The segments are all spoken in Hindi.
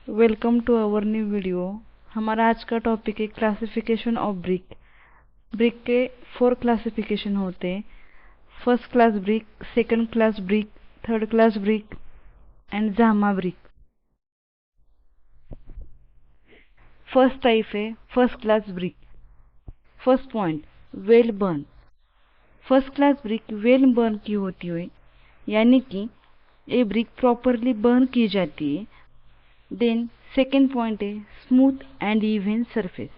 Welcome to our new video. हमारा आज का टॉपिक है क्लासिफिकेशन ऑफ ब्रिक। ब्रिक के 4 क्लासिफिकेशन होते हैं। First class brick, second class brick, third class brick and जामा ब्रिक। फर्स्ट टाइप है first class brick. First point, well burn. First class brick well burn की होती है, यानी कि ये ब्रिक प्रॉपरली बर्न की जाती है। देन सेकेंड पॉइंट है स्मूथ एंड इवन सरफेस,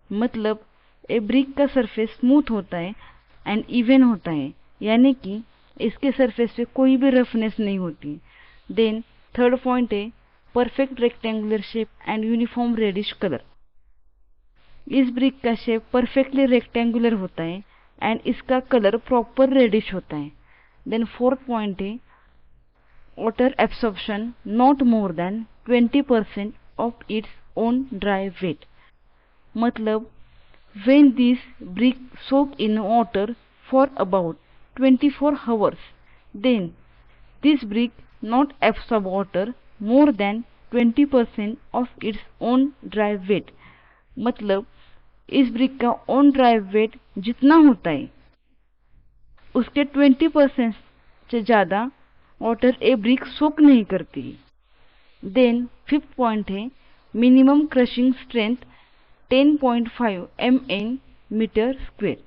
मतलब ए ब्रिक का सरफेस स्मूथ होता है एंड इवन होता है, यानी कि इसके सरफेस पे कोई भी रफनेस नहीं होती। देन थर्ड पॉइंट है perfect rectangular shape and uniform reddish colour. इस ब्रिक का शेप परफेक्टली रेक्टेंगुलर होता है एंड इसका कलर प्रॉपर रेडिश होता है। देन फोर्थ पॉइंट है water absorption not more than 20% of its own dry weight, मतलब when this brick soak in water for about 24 hours, then this brick not absorb water more than 20% of its own dry weight, मतलब इस ब्रिक का ओन ड्राई वेट जितना होता है उसके 20% से ज़्यादा वाटर ए ब्रिक सोक नहीं करती। देन फिफ्थ पॉइंट है minimum crushing strength 10.5 mn metre square.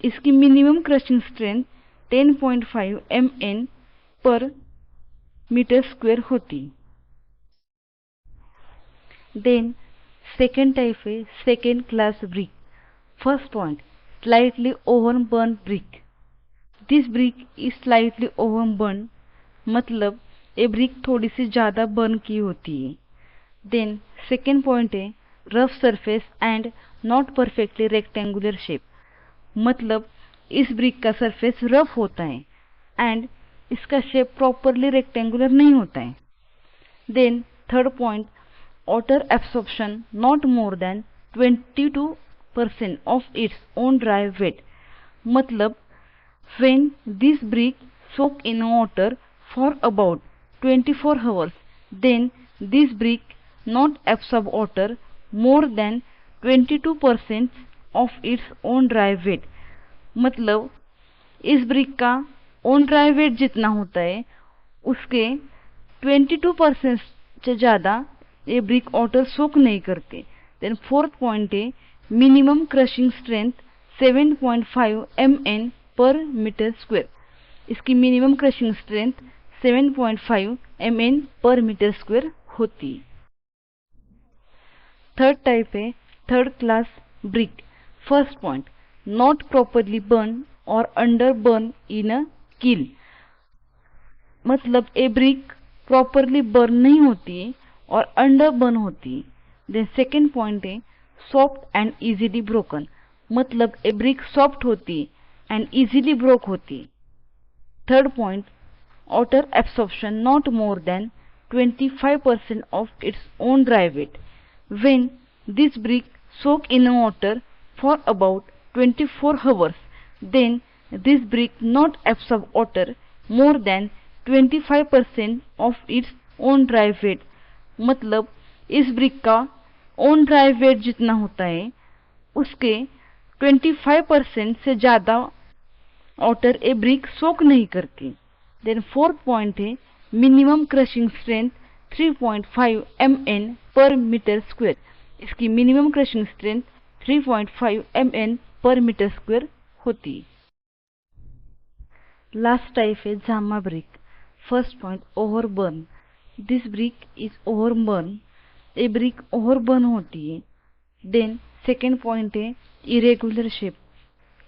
इसकी मिनिमम क्रशिंग स्ट्रेंथ 10.5 mn पर मीटर स्क्वेयर होती। देन सेकेंड टाइप है second class brick. First point, slightly oven burn brick. This brick is slightly oven burn, मतलब ये ब्रिक थोड़ी सी ज़्यादा बर्न की होती है। देन सेकेंड पॉइंट है rough surface and not perfectly rectangular shape, मतलब इस ब्रिक का सरफेस रफ होता है एंड इसका शेप प्रॉपरली रेक्टेंगुलर नहीं होता है। Then third point, water absorption not more than 22% of its own dry weight, मतलब when this brick soak in water for about 24 hours, then this brick not absorb water more than 22% of its own dry weight, मतलब इस ब्रिक का ओन ड्राई वेट जितना होता है उसके 22% से ज़्यादा ये ब्रिक वाटर सोक नहीं करते। देन फोर्थ पॉइंट है मिनिमम क्रशिंग स्ट्रेंथ 7.5 mn पर मीटर स्क्वेयर। इसकी मिनिमम क्रशिंग स्ट्रेंथ 7.5 mn पर मीटर स्क्वेयर होती। थर्ड टाइप है third class brick. First point, not properly burn और अंडर बर्न इन अ किल, मतलब ए ब्रिक प्रॉपरली बर्न नहीं होती है और अंडर बर्न होती है। देन सेकेंड पॉइंट है सॉफ्ट एंड इजीली ब्रोकन, मतलब ए ब्रिक सॉफ्ट होती है and easily broke होती। Third point, water absorption not more than 25% of its own dry weight, when this brick soak in water for about 24 hours, then this brick not absorb water more than 25% of its own dry weight, मतलब इस ब्रिक का ओन ड्राई वेट जितना होता है उसके 25% से ज़्यादा वाटर ए ब्रिक सोक नहीं करती। देन फोर्थ पॉइंट है मिनिमम क्रशिंग स्ट्रेंथ 3.5 mn पर मीटर स्क्वेयर। इसकी मिनिमम क्रशिंग स्ट्रेंथ 3.5 mn पर मीटर स्क्वेयर होती। लास्ट टाइप है Jama brick. First point, over burn. This brick is over burn, A brick over burn होती है। देन सेकेंड पॉइंट है इरेगुलर शेप।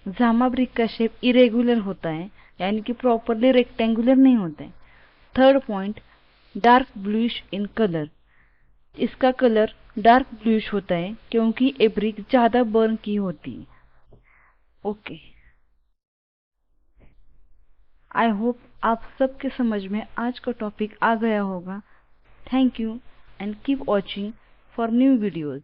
जामा ब्रिक का शेप इरेगुलर होता है, यानी कि प्रॉपरली रेक्टेंगुलर नहीं होता है। Third point, dark bluish in colour. इसका कलर डार्क ब्लूइश होता है क्योंकि ये ब्रिक ज़्यादा बर्न की होती है। ओके, आई होप आप सबके समझ में आज का टॉपिक आ गया होगा। Thank you and keep watching for new videos.